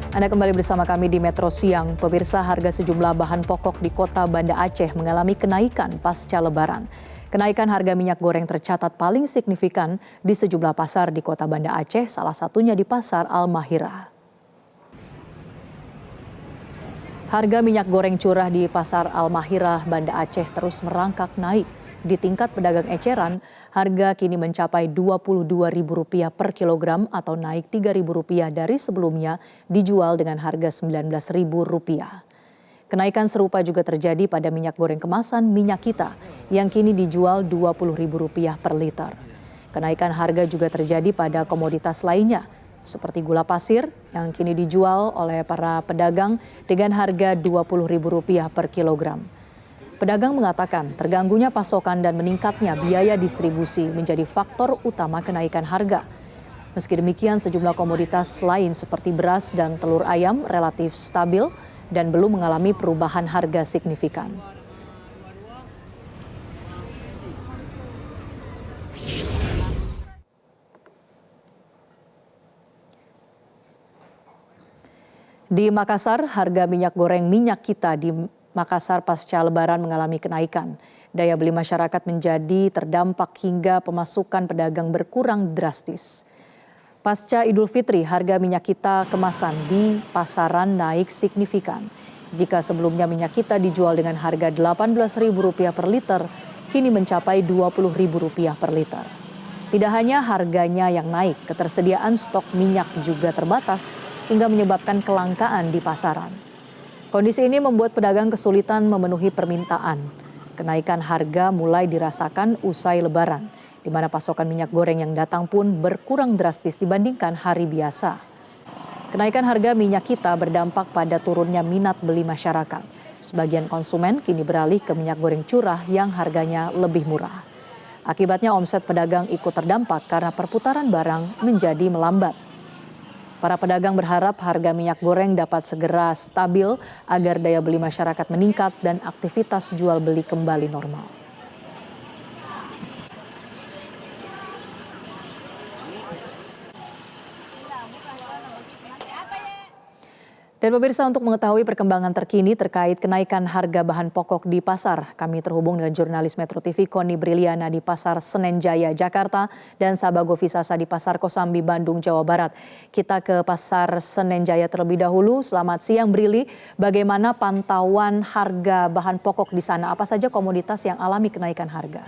Anda kembali bersama kami di Metro Siang. Pemirsa, harga sejumlah bahan pokok di kota Banda Aceh mengalami kenaikan pasca Lebaran. Kenaikan harga minyak goreng tercatat paling signifikan di sejumlah pasar di kota Banda Aceh, salah satunya di Pasar Al-Mahirah. Harga minyak goreng curah di Pasar Al-Mahirah, Banda Aceh terus merangkak naik. Di tingkat pedagang eceran, harga kini mencapai Rp22.000 per kilogram atau naik Rp3.000 dari sebelumnya dijual dengan harga Rp19.000. Kenaikan serupa juga terjadi pada minyak goreng kemasan Minyak Kita yang kini dijual Rp20.000 per liter. Kenaikan harga juga terjadi pada komoditas lainnya seperti gula pasir yang kini dijual oleh para pedagang dengan harga Rp20.000 per kilogram. Pedagang mengatakan terganggunya pasokan dan meningkatnya biaya distribusi menjadi faktor utama kenaikan harga. Meski demikian, sejumlah komoditas lain seperti beras dan telur ayam relatif stabil dan belum mengalami perubahan harga signifikan. Di Makassar, harga minyak goreng Minyak Kita di Makassar pasca Lebaran mengalami kenaikan. Daya beli masyarakat menjadi terdampak hingga pemasukan pedagang berkurang drastis. Pasca Idul Fitri, harga minyak kita kemasan di pasaran naik signifikan. Jika sebelumnya minyak kita dijual dengan harga Rp18.000 per liter, kini mencapai Rp20.000 per liter. Tidak hanya harganya yang naik, ketersediaan stok minyak juga terbatas hingga menyebabkan kelangkaan di pasaran. Kondisi ini membuat pedagang kesulitan memenuhi permintaan. Kenaikan harga mulai dirasakan usai Lebaran, di mana pasokan minyak goreng yang datang pun berkurang drastis dibandingkan hari biasa. Kenaikan harga minyak kita berdampak pada turunnya minat beli masyarakat. Sebagian konsumen kini beralih ke minyak goreng curah yang harganya lebih murah. Akibatnya omset pedagang ikut terdampak karena perputaran barang menjadi melambat. Para pedagang berharap harga minyak goreng dapat segera stabil agar daya beli masyarakat meningkat dan aktivitas jual beli kembali normal. Dan pemirsa, untuk mengetahui perkembangan terkini terkait kenaikan harga bahan pokok di pasar, kami terhubung dengan jurnalis Metro TV Koni Briliana di Pasar Senen Jaya, Jakarta, dan Sabago Visasa di Pasar Kosambi, Bandung, Jawa Barat. Kita ke Pasar Senen Jaya terlebih dahulu. Selamat siang, Brili. Bagaimana pantauan harga bahan pokok di sana? Apa saja komoditas yang alami kenaikan harga?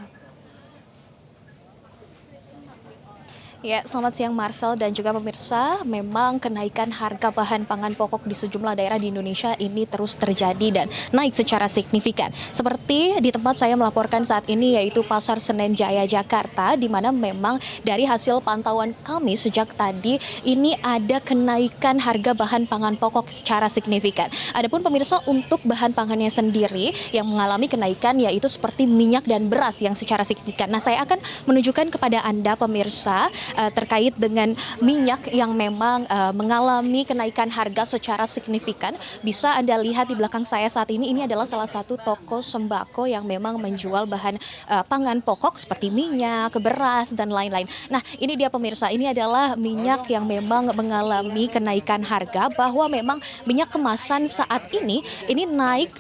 Ya, selamat siang Marcel dan juga pemirsa. Memang kenaikan harga bahan pangan pokok di sejumlah daerah di Indonesia ini terus terjadi dan naik secara signifikan. Seperti di tempat saya melaporkan saat ini, yaitu Pasar Senen Jaya, Jakarta, di mana memang dari hasil pantauan kami sejak tadi ini ada kenaikan harga bahan pangan pokok secara signifikan. Adapun pemirsa, untuk bahan pangannya sendiri yang mengalami kenaikan yaitu seperti minyak dan beras yang secara signifikan. Nah, saya akan menunjukkan kepada Anda pemirsa terkait dengan minyak yang memang mengalami kenaikan harga secara signifikan. Bisa Anda lihat di belakang saya saat ini adalah salah satu toko sembako yang memang menjual bahan pangan pokok seperti minyak, beras, dan lain-lain. Nah, ini dia pemirsa, ini adalah minyak yang memang mengalami kenaikan harga, bahwa memang minyak kemasan saat ini naik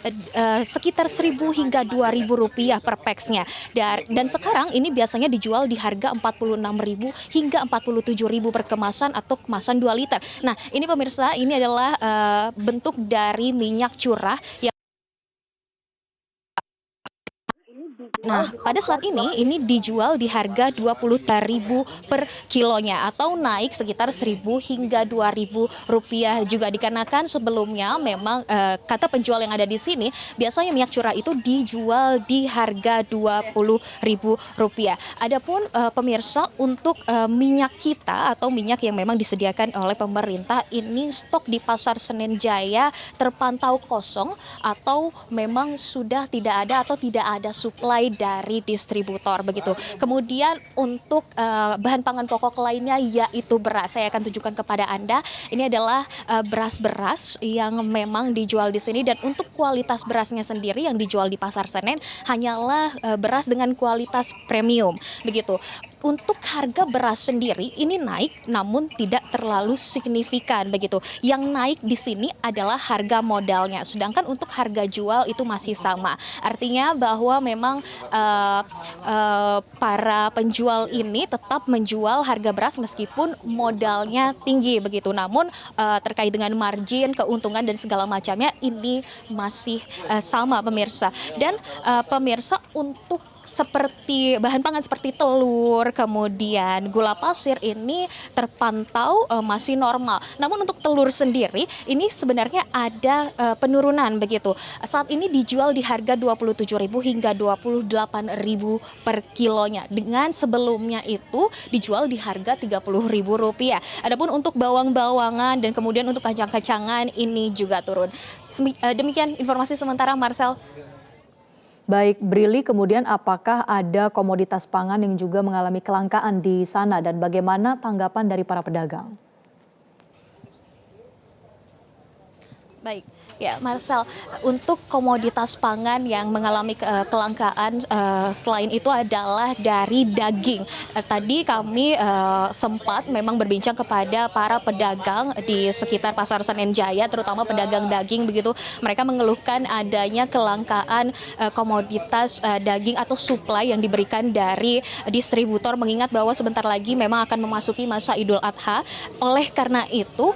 sekitar Rp1.000 hingga Rp2.000 per packsnya. Dan sekarang ini biasanya dijual di harga Rp46.000 hingga Rp47.000 per kemasan atau kemasan 2 liter. Nah, ini pemirsa, ini adalah bentuk dari minyak curah yang pada saat ini dijual di harga Rp20.000 per kilonya atau naik sekitar Rp1.000 hingga Rp2.000 juga, dikarenakan sebelumnya memang kata penjual yang ada di sini biasanya minyak curah itu dijual di harga Rp20.000. Adapun pemirsa, untuk minyak kita atau minyak yang memang disediakan oleh pemerintah ini, stok di Pasar Senen Jaya terpantau kosong atau memang sudah tidak ada suplai dari distributor begitu. Kemudian untuk bahan pangan pokok lainnya yaitu beras. Saya akan tunjukkan kepada Anda. Ini adalah beras-beras yang memang dijual di sini, dan untuk kualitas berasnya sendiri yang dijual di Pasar Senen hanyalah beras dengan kualitas premium begitu. untuk harga beras sendiri ini naik namun tidak terlalu signifikan begitu. Yang naik di sini adalah harga modalnya, sedangkan untuk harga jual itu masih sama. Artinya bahwa memang para penjual ini tetap menjual harga beras meskipun modalnya tinggi begitu. Namun terkait dengan margin, keuntungan dan segala macamnya ini masih sama pemirsa. Dan pemirsa, untuk seperti bahan pangan seperti telur, kemudian gula pasir ini terpantau masih normal. Namun untuk telur sendiri ini sebenarnya ada penurunan begitu. Saat ini dijual di harga Rp27.000 hingga Rp28.000 per kilonya. Dengan sebelumnya itu dijual di harga Rp30.000. Adapun untuk bawang-bawangan dan kemudian untuk kacang-kacangan ini juga turun. Demikian informasi sementara, Marcel. Baik, Brili, kemudian apakah ada komoditas pangan yang juga mengalami kelangkaan di sana dan bagaimana tanggapan dari para pedagang? Baik, ya Marcel, untuk komoditas pangan yang mengalami kelangkaan selain itu adalah dari daging. Tadi kami sempat memang berbincang kepada para pedagang di sekitar Pasar Senen Jaya, terutama pedagang daging begitu. Mereka mengeluhkan adanya kelangkaan komoditas daging atau suplai yang diberikan dari distributor, mengingat bahwa sebentar lagi memang akan memasuki masa Idul Adha. Oleh karena itu,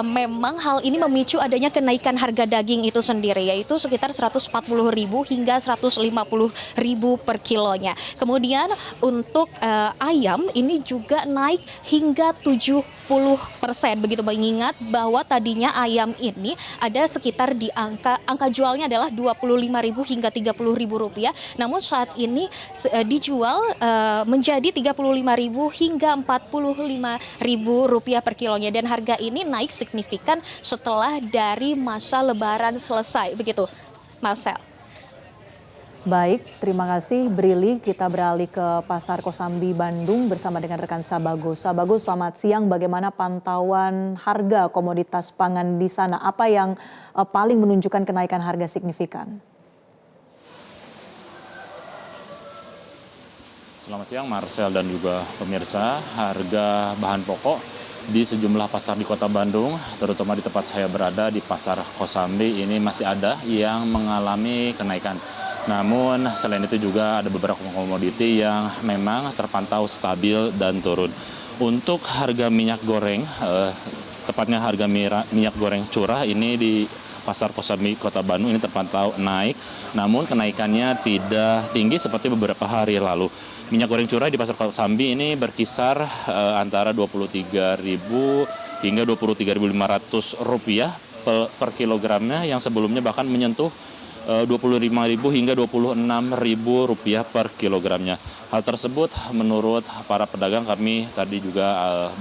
memang hal ini memicu adanya kenaikan harga daging itu sendiri, yaitu sekitar Rp140.000 hingga Rp150.000 per kilonya. Kemudian untuk ayam ini juga naik hingga 70%. Begitu, mengingat bahwa tadinya ayam ini ada sekitar di angka jualnya adalah Rp25.000 hingga Rp30.000, namun saat ini dijual menjadi Rp35.000 hingga Rp45.000 per kilonya, dan harga ini naik signifikan setelah dari masa Lebaran selesai begitu, Marcel. Baik, terima kasih Brili. Kita beralih ke Pasar Kosambi Bandung bersama dengan rekan Sabagus. Sabagus, selamat siang. Bagaimana pantauan harga komoditas pangan di sana? Apa yang paling menunjukkan kenaikan harga signifikan? Selamat siang Marcel dan juga pemirsa. Harga bahan pokok di sejumlah pasar di Kota Bandung, terutama di tempat saya berada di Pasar Kosambi, ini masih ada yang mengalami kenaikan. Namun selain itu juga ada beberapa komoditi yang memang terpantau stabil dan turun. Untuk harga minyak goreng, tepatnya harga minyak goreng curah ini di Pasar Kosambi Kota Bandung ini terpantau naik, namun kenaikannya tidak tinggi seperti beberapa hari lalu. Minyak goreng curah di Pasar Kosambi ini berkisar antara Rp23.000 hingga Rp23.500 per kilogramnya, yang sebelumnya bahkan menyentuh Rp25.000 hingga Rp26.000 per kilogramnya. Hal tersebut menurut para pedagang, kami tadi juga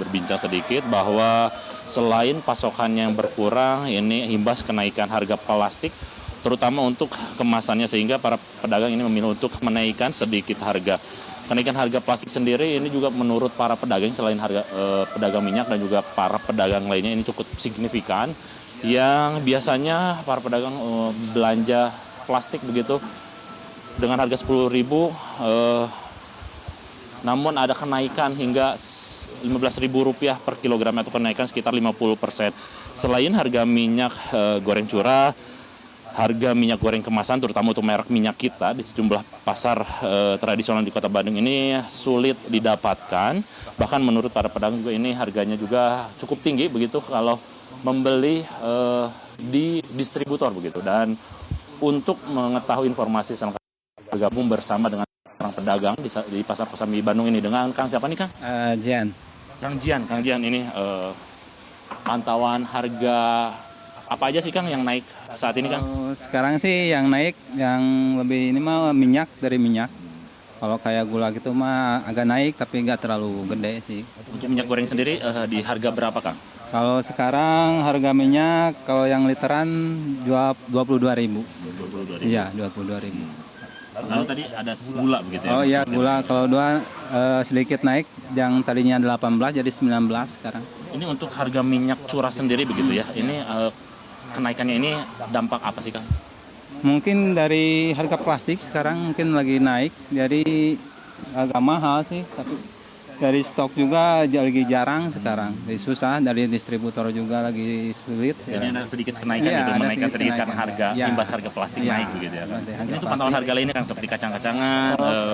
berbincang sedikit bahwa selain pasokan yang berkurang, ini imbas kenaikan harga plastik, terutama untuk kemasannya, sehingga para pedagang ini memilih untuk menaikkan sedikit harga. Kenaikan harga plastik sendiri ini juga menurut para pedagang, selain harga pedagang minyak dan juga para pedagang lainnya, ini cukup signifikan. Yang biasanya para pedagang belanja plastik begitu dengan harga Rp10.000, namun ada kenaikan hingga Rp15.000 per kilogram, atau kenaikan sekitar 50%. Selain harga minyak goreng curah, harga minyak goreng kemasan terutama untuk merek minyak kita di sejumlah pasar tradisional di Kota Bandung ini sulit didapatkan. Bahkan menurut para pedagang juga ini harganya juga cukup tinggi begitu kalau membeli di distributor begitu. Dan untuk mengetahui informasi selengkapnya, bergabung bersama dengan orang pedagang di Pasar Kosambi Bandung ini dengan Kang siapa nih Kang? Jian. Kang Jian ini pantauan harga apa aja sih Kang yang naik saat ini Kang? Sekarang sih yang naik, yang lebih ini mah minyak, dari minyak. Kalau kayak gula gitu mah agak naik tapi nggak terlalu gede sih. Untuk minyak goreng sendiri di harga berapa Kang? Kalau sekarang harga minyak kalau yang literan 22.000. 22.000. Iya, 22.000. Lalu tadi ada gula begitu ya? Oh iya, gula kalau dua sedikit naik, yang tadinya 18 jadi 19 sekarang. Ini untuk harga minyak curah sendiri begitu ya? Ini kenaikannya ini dampak apa sih Kang? Mungkin dari harga plastik sekarang mungkin lagi naik, jadi agak mahal sih, tapi Dari stok juga lagi jarang sekarang, jadi susah. Dari distributor juga lagi sulit. Jadi ada sedikit kenaikan Iya, gitu, ada menaikkan sedikit sedikit karena kenaikan. harga Iya. imbas harga plastik Iya. naik begitu ya kan. Harga Ini untuk plastik. pantauan harga lainnya kan seperti kacang-kacangan,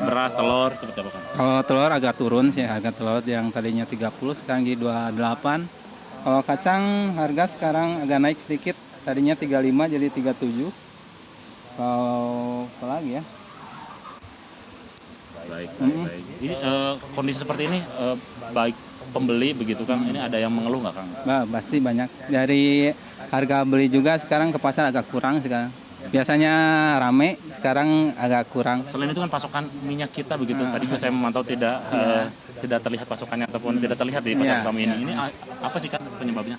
beras, telur seperti apa kan? Kalau telur agak turun sih, harga telur yang tadinya 30 sekarang jadi 28. Kalau kacang harga sekarang agak naik sedikit, tadinya 35 jadi 37. Kalau apa lagi ya? Baik. Ini kondisi seperti ini baik pembeli begitu Kang, ini ada yang mengeluh nggak Kang? Bah, pasti banyak. Dari harga beli juga sekarang ke pasar agak kurang sekarang. Biasanya rame, sekarang agak kurang. Selain itu kan pasokan minyak kita begitu. Tadi juga saya memantau tidak terlihat pasokannya ataupun tidak terlihat di pasar Kosambi ini. Ini apa sih kan penyebabnya?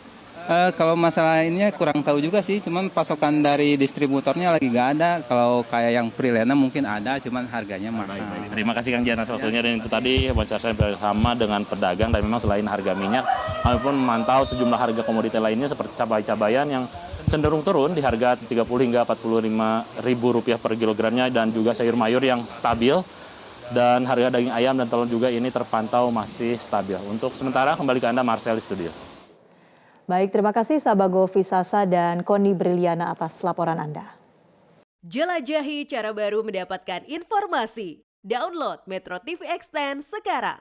Kalau masalah ini kurang tahu juga sih, cuman pasokan dari distributornya lagi nggak ada. Kalau kayak yang Prilena mungkin ada, cuman harganya mahal. Baik. Terima kasih Kang Jian atas waktunya, dan itu tadi wawancara saya bersama dengan pedagang, dan memang selain harga minyak, kami pun memantau sejumlah harga komoditi lainnya seperti cabai-cabayan yang cenderung turun di harga 30 hingga 45 ribu rupiah per kilogramnya, dan juga sayur mayur yang stabil, dan harga daging ayam dan telur juga ini terpantau masih stabil. Untuk sementara kembali ke Anda Marcel di studio. Baik, terima kasih Sabago Visasa dan Koni Briliana atas laporan Anda. Jelajahi cara baru mendapatkan informasi. Download Metro TV Extend sekarang.